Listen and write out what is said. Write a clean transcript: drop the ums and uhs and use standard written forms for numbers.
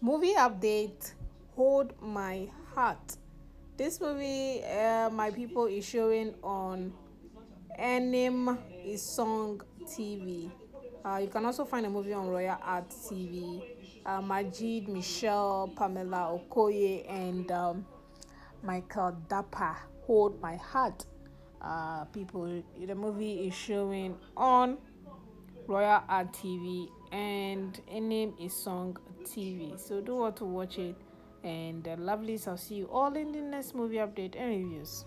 Movie update, Hold My Heart. This movie, my people, is showing on Enim is Song TV. You can also find a movie on Royal Art TV. Majid, Michelle, Pamela Okoye, and Michael Dapper. Hold My Heart. People, the movie is showing on Royal Art TV and a name is Song TV. So do want to watch it. And lovelies, I'll see you all in the next movie update and reviews.